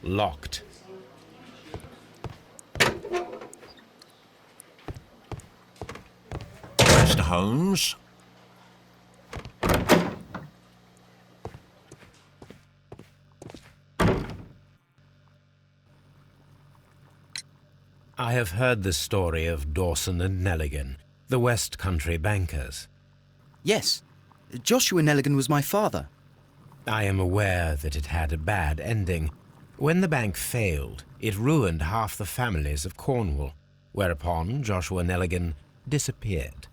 Locked. Mr. Holmes? I have heard the story of Dawson and Neligan, the West Country bankers. Yes, Joshua Neligan was my father. I am aware that it had a bad ending. When the bank failed, it ruined half the families of Cornwall, whereupon Joshua Neligan disappeared.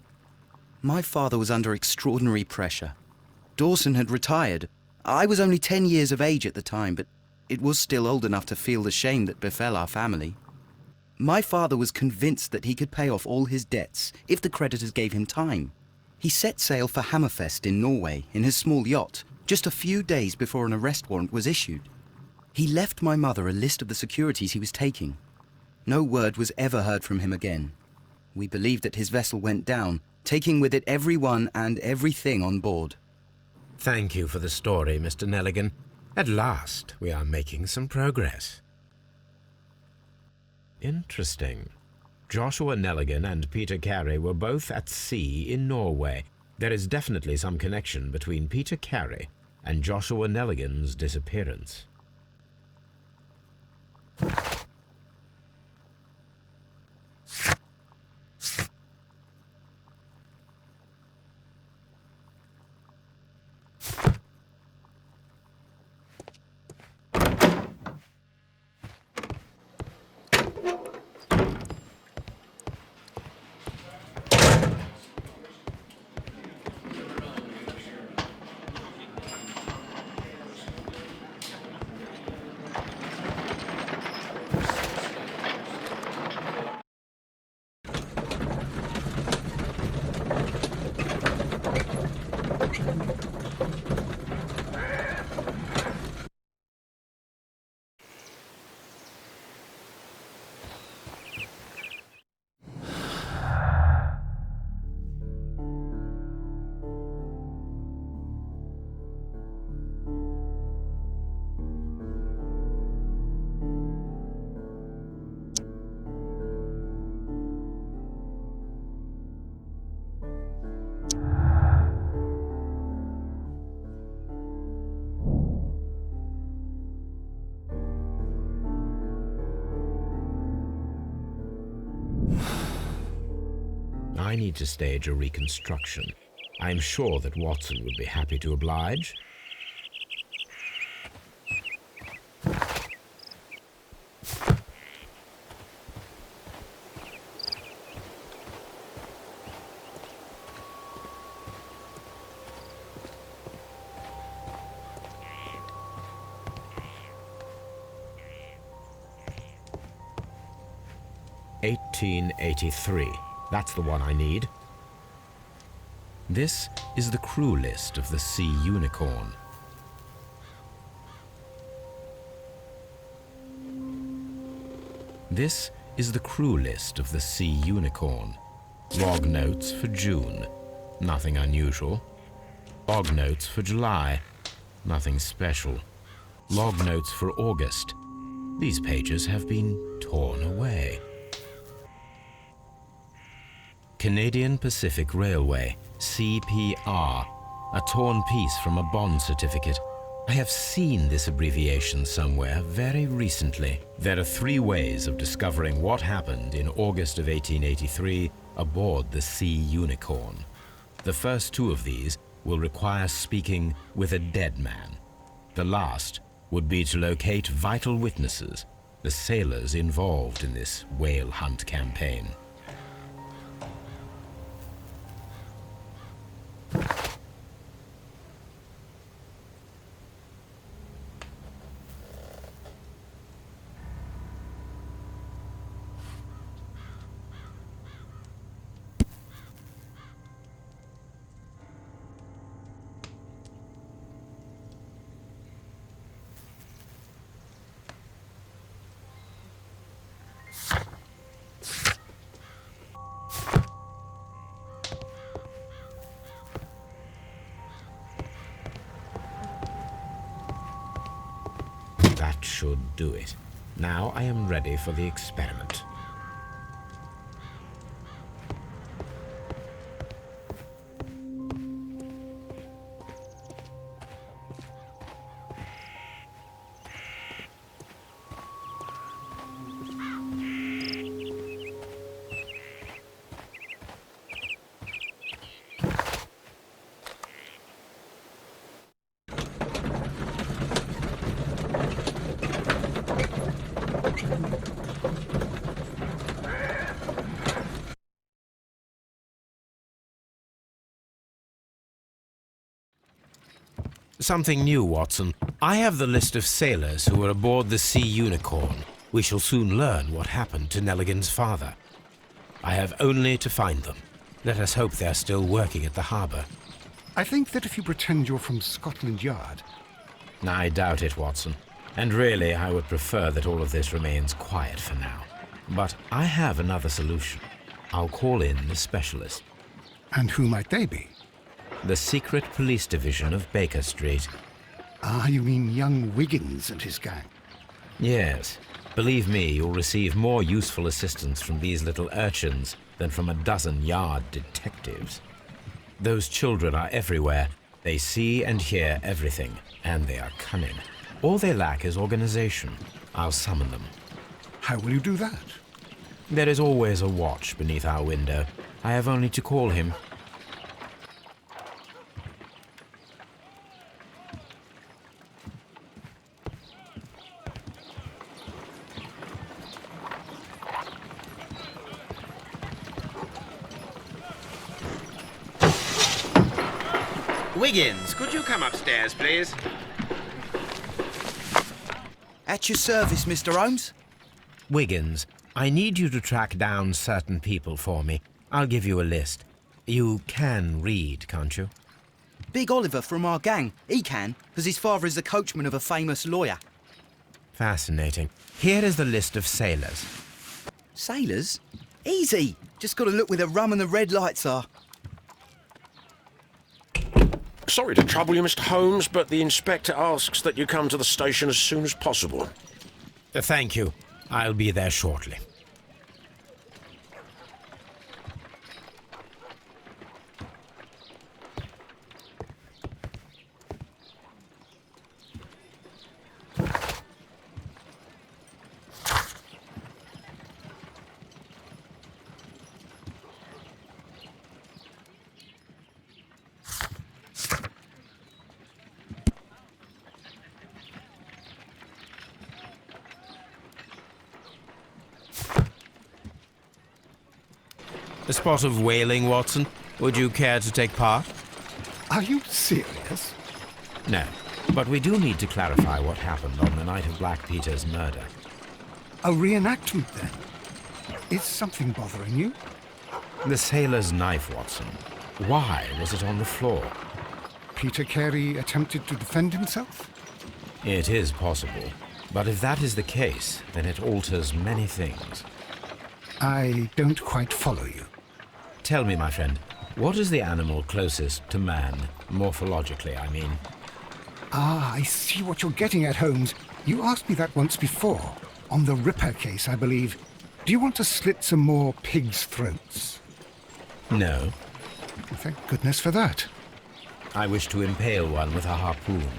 My father was under extraordinary pressure. Dawson had retired. I was only 10 years of age at the time, but it was still old enough to feel the shame that befell our family. My father was convinced that he could pay off all his debts if the creditors gave him time. He set sail for Hammerfest in Norway in his small yacht just a few days before an arrest warrant was issued. He left my mother a list of the securities he was taking. No word was ever heard from him again. We believe that his vessel went down, taking with it everyone and everything on board. Thank you for the story, Mr. Neligan. At last, we are making some progress. Interesting. Joshua Neligan and Peter Carey were both at sea in Norway. There is definitely some connection between Peter Carey and Joshua Neligan's disappearance. I need to stage a reconstruction. I'm sure that Watson would be happy to oblige. "1883. That's the one I need. This is the crew list of the Sea Unicorn. This is the crew list of the Sea Unicorn. Log notes for June. Nothing unusual. Log notes for July. Nothing special. Log notes for August. These pages have been torn away. Canadian Pacific Railway, CPR, a torn piece from a bond certificate. I have seen this abbreviation somewhere very recently. There are 3 ways of discovering what happened in August of 1883 aboard the Sea Unicorn. The first 2 of these will require speaking with a dead man. The last would be to locate vital witnesses, the sailors involved in this whale hunt campaign. That should do it. Now I am ready for the experiment. Something new, Watson. I have the list of sailors who were aboard the Sea Unicorn. We shall soon learn what happened to Neligan's father. I have only to find them. Let us hope they're still working at the harbour. I think that if you pretend you're from Scotland Yard... I doubt it, Watson. And really, I would prefer that all of this remains quiet for now. But I have another solution. I'll call in the specialist. And who might they be? The secret police division of Baker Street. Ah, you mean young Wiggins and his gang? Yes. Believe me, you'll receive more useful assistance from these little urchins than from a dozen yard detectives. Those children are everywhere. They see and hear everything, and they are cunning. All they lack is organization. I'll summon them. How will you do that? There is always a watch beneath our window. I have only to call him. Wiggins, could you come upstairs, please? At your service, Mr. Holmes. Wiggins, I need you to track down certain people for me. I'll give you a list. You can read, can't you? Big Oliver from our gang. He can, because his father is the coachman of a famous lawyer. Fascinating. Here is the list of sailors. Sailors? Easy. Just got to look where the rum and the red lights are. Sorry to trouble you, Mr. Holmes, but the inspector asks that you come to the station as soon as possible. Thank you. I'll be there shortly. A spot of whaling, Watson. Would you care to take part? Are you serious? No, but we do need to clarify what happened on the night of Black Peter's murder. A reenactment, then? Is something bothering you? The sailor's knife, Watson. Why was it on the floor? Peter Carey attempted to defend himself? It is possible. But if that is the case, then it alters many things. I don't quite follow you. Tell me, my friend, what is the animal closest to man, morphologically, I mean? Ah, I see what you're getting at, Holmes. You asked me that once before. On the Ripper case, I believe. Do you want to slit some more pigs' throats? No. Thank goodness for that. I wish to impale one with a harpoon.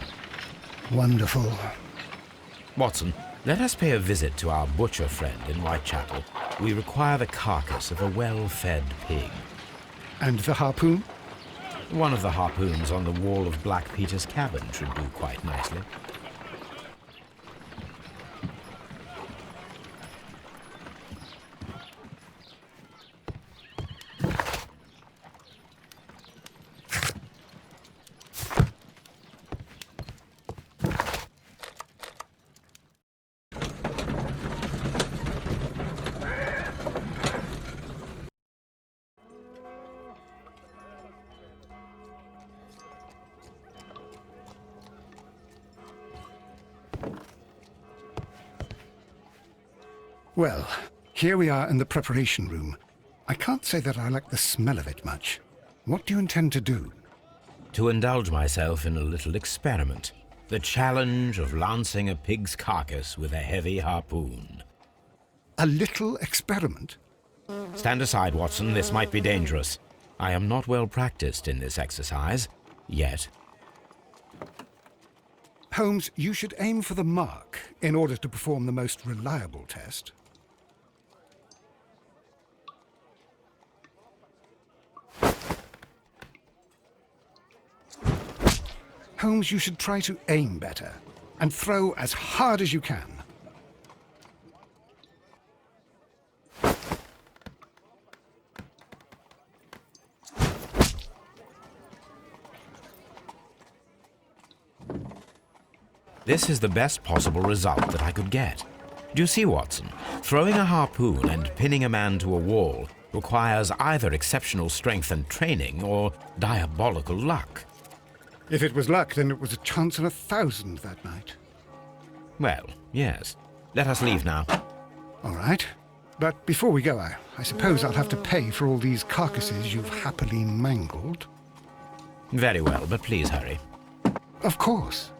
Wonderful. Watson, let us pay a visit to our butcher friend in Whitechapel. We require the carcass of a well-fed pig. And the harpoon? One of the harpoons on the wall of Black Peter's cabin should do quite nicely. Well, here we are in the preparation room. I can't say that I like the smell of it much. What do you intend to do? To indulge myself in a little experiment. The challenge of lancing a pig's carcass with a heavy harpoon. A little experiment? Stand aside, Watson. This might be dangerous. I am not well practiced in this exercise, yet. Holmes, you should aim for the mark in order to perform the most reliable test. Holmes, you should try to aim better and throw as hard as you can. This is the best possible result that I could get. Do you see, Watson? Throwing a harpoon and pinning a man to a wall requires either exceptional strength and training or diabolical luck. If it was luck, then it was a chance in 1,000 that night. Well, yes. Let us leave now. All right. But before we go, I suppose I'll have to pay for all these carcasses you've happily mangled. Very well, but please hurry. Of course.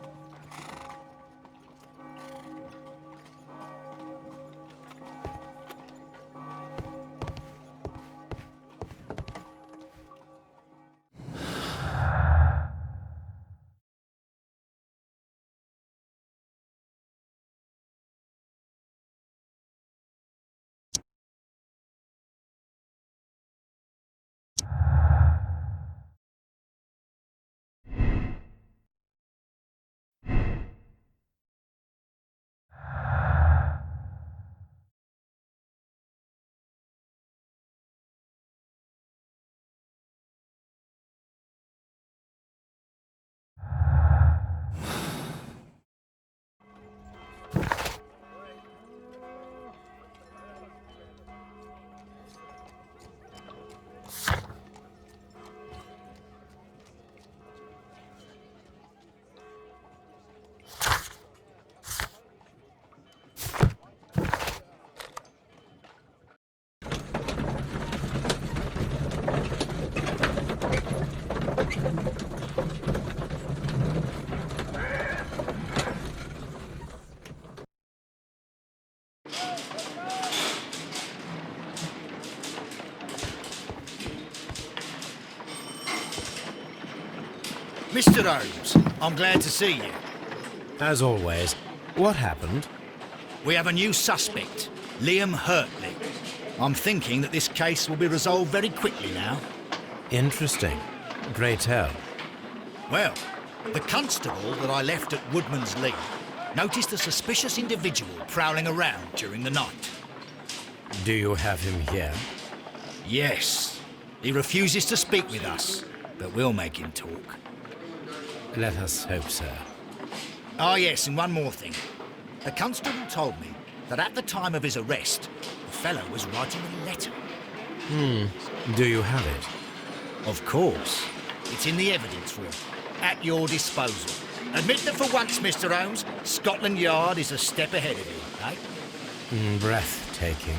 Mr. Holmes, I'm glad to see you. As always. What happened? We have a new suspect, Liam Hurtley. I'm thinking that this case will be resolved very quickly now. Interesting. Pray tell. Well, the constable that I left at Woodman's Lee noticed a suspicious individual prowling around during the night. Do you have him here? Yes. He refuses to speak with us, but we'll make him talk. Let us hope so. Ah, yes, and one more thing. The constable told me that at the time of his arrest, the fellow was writing a letter. Do you have it? Of course. It's in the evidence room, at your disposal. Admit that for once, Mr. Holmes, Scotland Yard is a step ahead of you, eh? Breathtaking.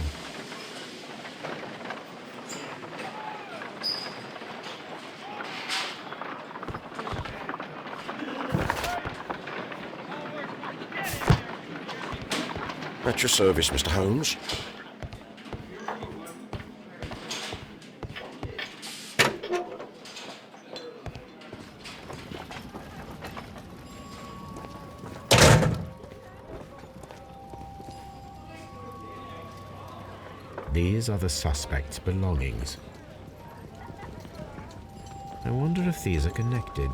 At your service, Mr. Holmes. These are the suspect's belongings. I wonder if these are connected.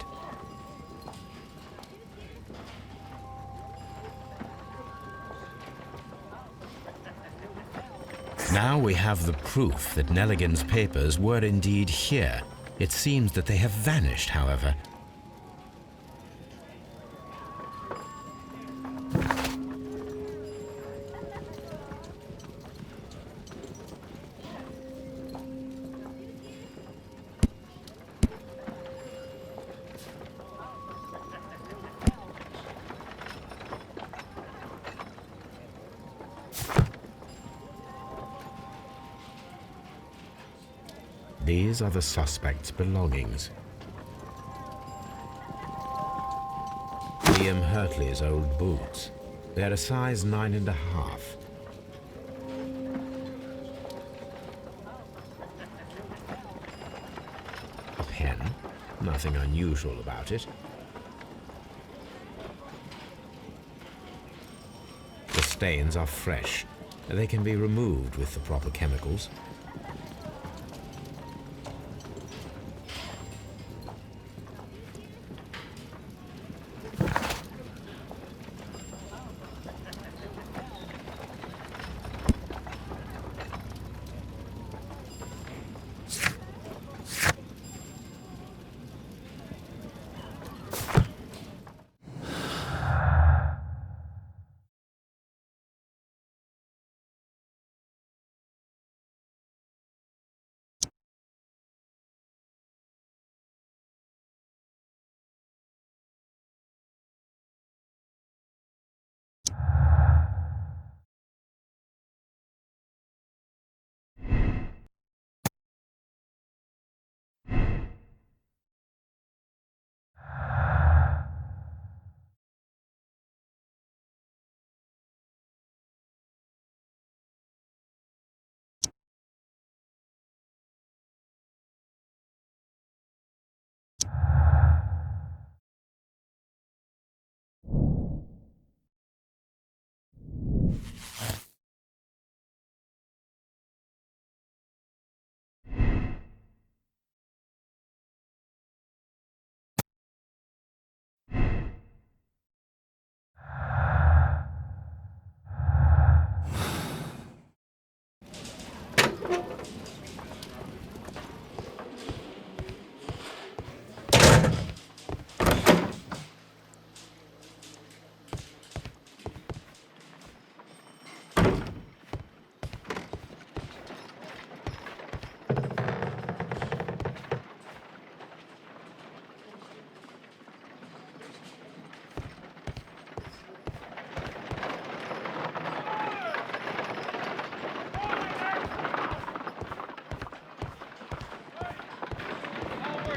Now we have the proof that Neligan's papers were indeed here. It seems that they have vanished, however. These are the suspect's belongings. Liam Hurtley's old boots. They're a size 9.5. A pen. Nothing unusual about it. The stains are fresh. They can be removed with the proper chemicals.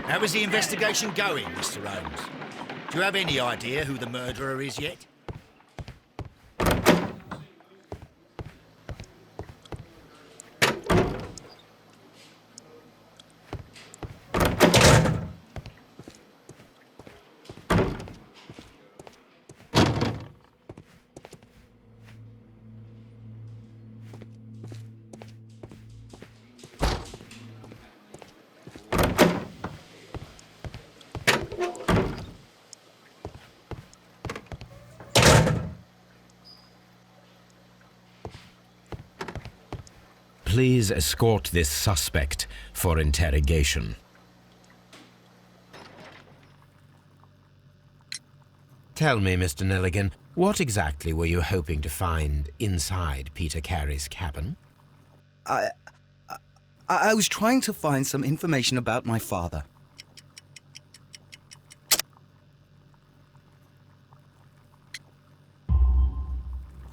How is the investigation going, Mr. Holmes? Do you have any idea who the murderer is yet? Please escort this suspect for interrogation. Tell me, Mr. Neligan, what exactly were you hoping to find inside Peter Carey's cabin? I was trying to find some information about my father.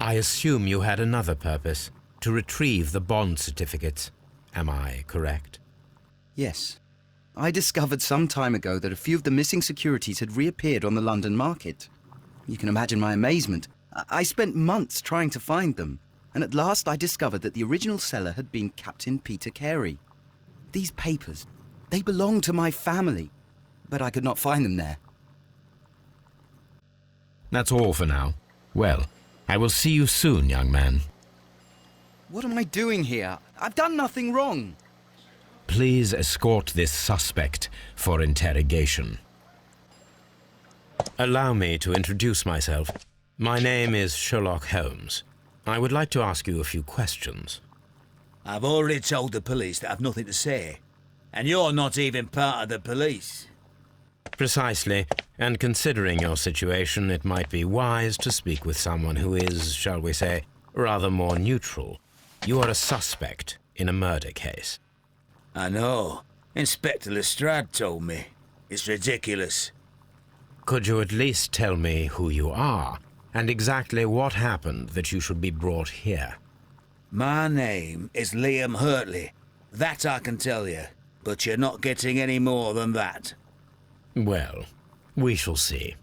I assume you had another purpose, to retrieve the bond certificates. Am I correct? Yes. I discovered some time ago that a few of the missing securities had reappeared on the London market. You can imagine my amazement. I spent months trying to find them, and at last I discovered that the original seller had been Captain Peter Carey. These papers, they belong to my family, but I could not find them there. That's all for now. Well, I will see you soon, young man. What am I doing here? I've done nothing wrong. Please escort this suspect for interrogation. Allow me to introduce myself. My name is Sherlock Holmes. I would like to ask you a few questions. I've already told the police that I've nothing to say. And you're not even part of the police. Precisely, and considering your situation, it might be wise to speak with someone who is, shall we say, rather more neutral. You are a suspect in a murder case. I know. Inspector Lestrade told me. It's ridiculous. Could you at least tell me who you are, and exactly what happened that you should be brought here? My name is Liam Hurtley. That I can tell you. But you're not getting any more than that. Well, we shall see.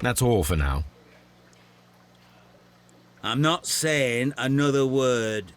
That's all for now. I'm not saying another word.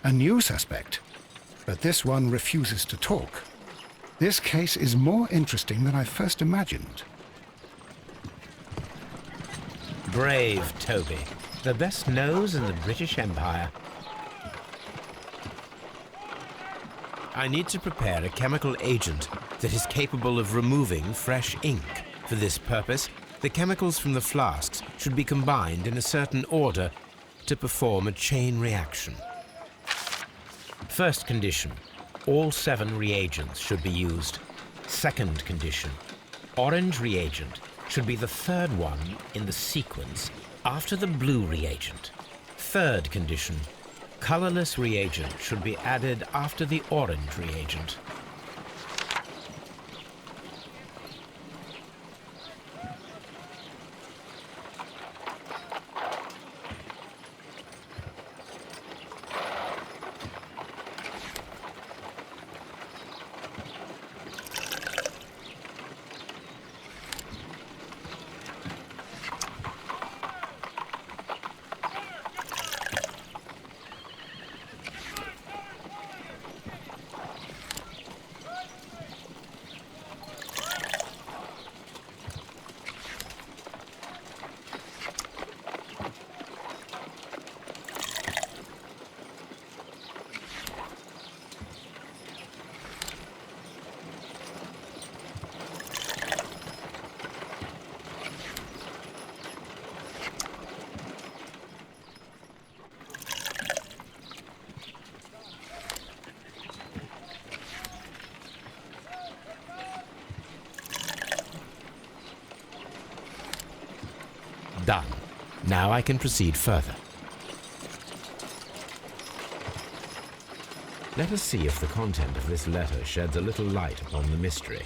A new suspect, but this one refuses to talk. This case is more interesting than I first imagined. Brave Toby. The best nose in the British Empire. I need to prepare a chemical agent that is capable of removing fresh ink. For this purpose, the chemicals from the flasks should be combined in a certain order to perform a chain reaction. First condition, all 7 reagents should be used. Second condition, orange reagent should be the third one in the sequence after the blue reagent. Third condition, colorless reagent should be added after the orange reagent. Done. Now I can proceed further. Let us see if the content of this letter sheds a little light upon the mystery.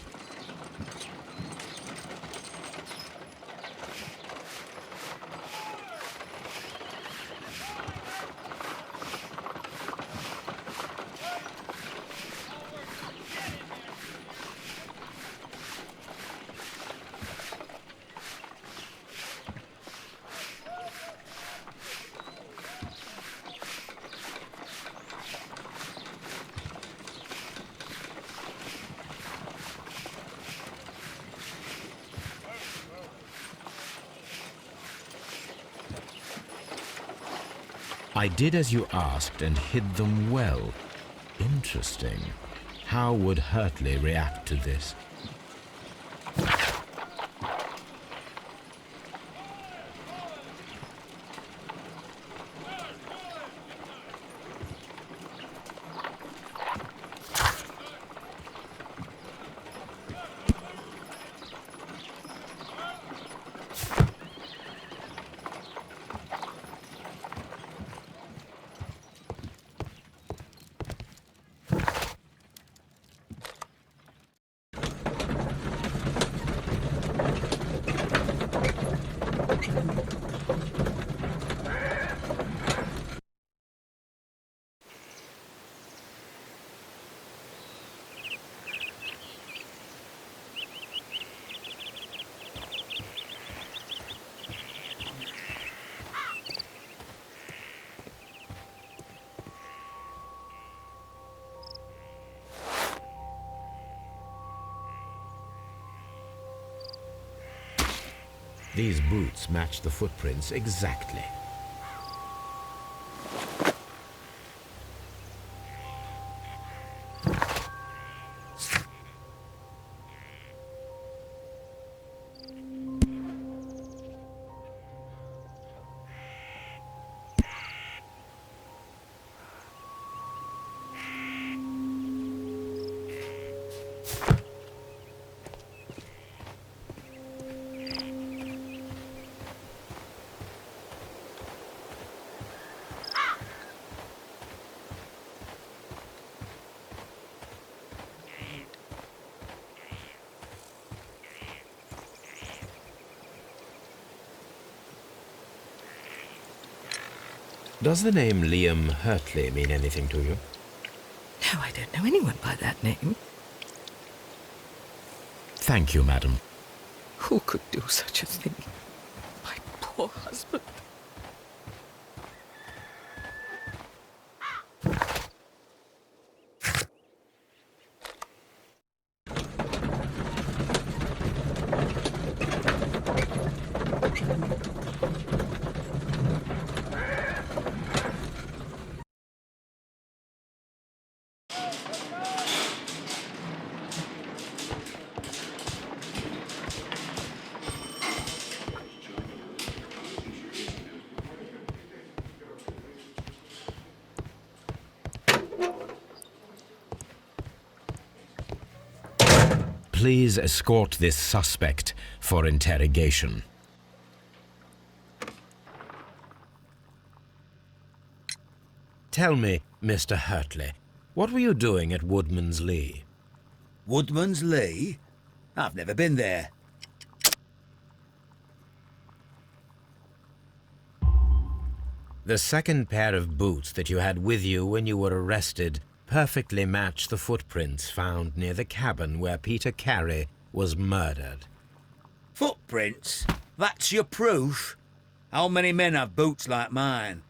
I did as you asked and hid them well. Interesting. How would Hurtley react to this? These boots match the footprints exactly. Does the name Liam Hurtley mean anything to you? No, I don't know anyone by that name. Thank you, madam. Who could do such a thing? My poor husband. Please escort this suspect for interrogation. Tell me, Mr. Hurtley, what were you doing at Woodman's Lee? Woodman's Lee? I've never been there. The second pair of boots that you had with you when you were arrested perfectly match the footprints found near the cabin where Peter Carey was murdered. Footprints? That's your proof? How many men have boots like mine?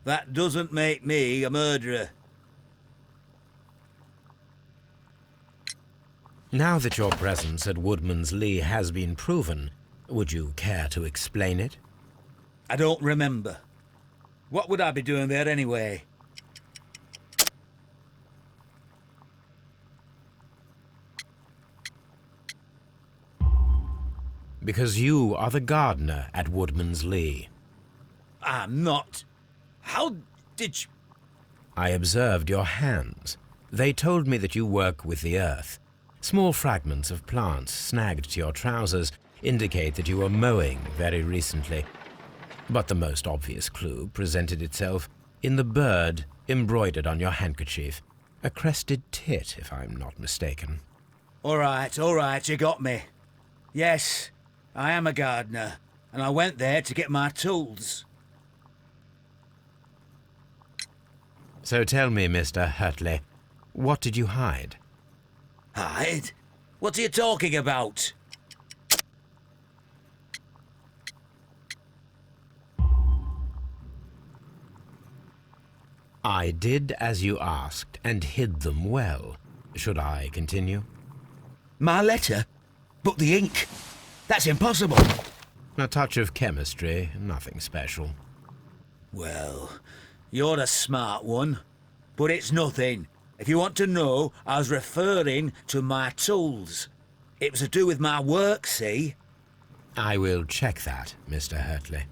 That doesn't make me a murderer. Now that your presence at Woodman's Lee has been proven, would you care to explain it? I don't remember. What would I be doing there anyway? Because you are the gardener at Woodman's Lee. I'm not. How did you... I observed your hands. They told me that you work with the earth. Small fragments of plants snagged to your trousers indicate that you were mowing very recently. But the most obvious clue presented itself in the bird embroidered on your handkerchief. A crested tit, if I'm not mistaken. All right, you got me. Yes, I am a gardener, and I went there to get my tools. So tell me, Mr. Hurtley, what did you hide? Hide? What are you talking about? I did as you asked and hid them well. Should I continue? My letter? But the ink? That's impossible. A touch of chemistry, nothing special. Well, you're a smart one, but it's nothing. If you want to know, I was referring to my tools. It was to do with my work, see? I will check that, Mr. Hurtley.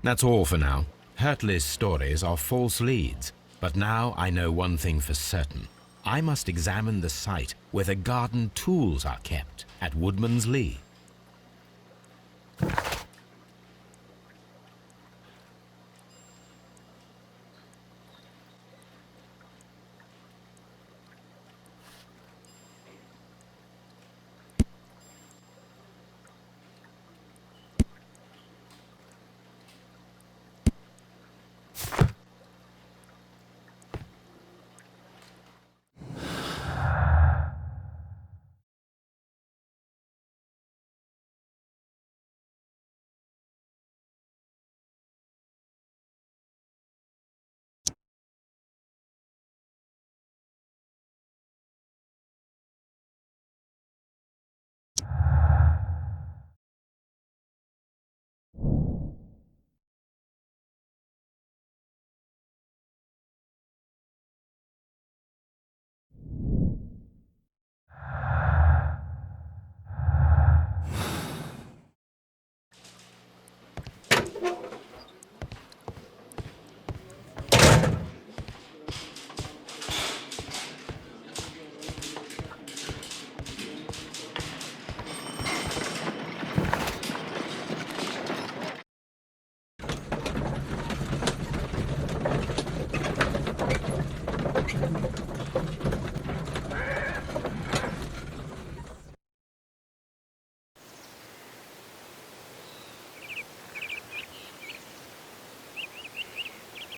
That's all for now. Hurtley's stories are false leads, but now I know one thing for certain. I must examine the site where the garden tools are kept at Woodman's Lee.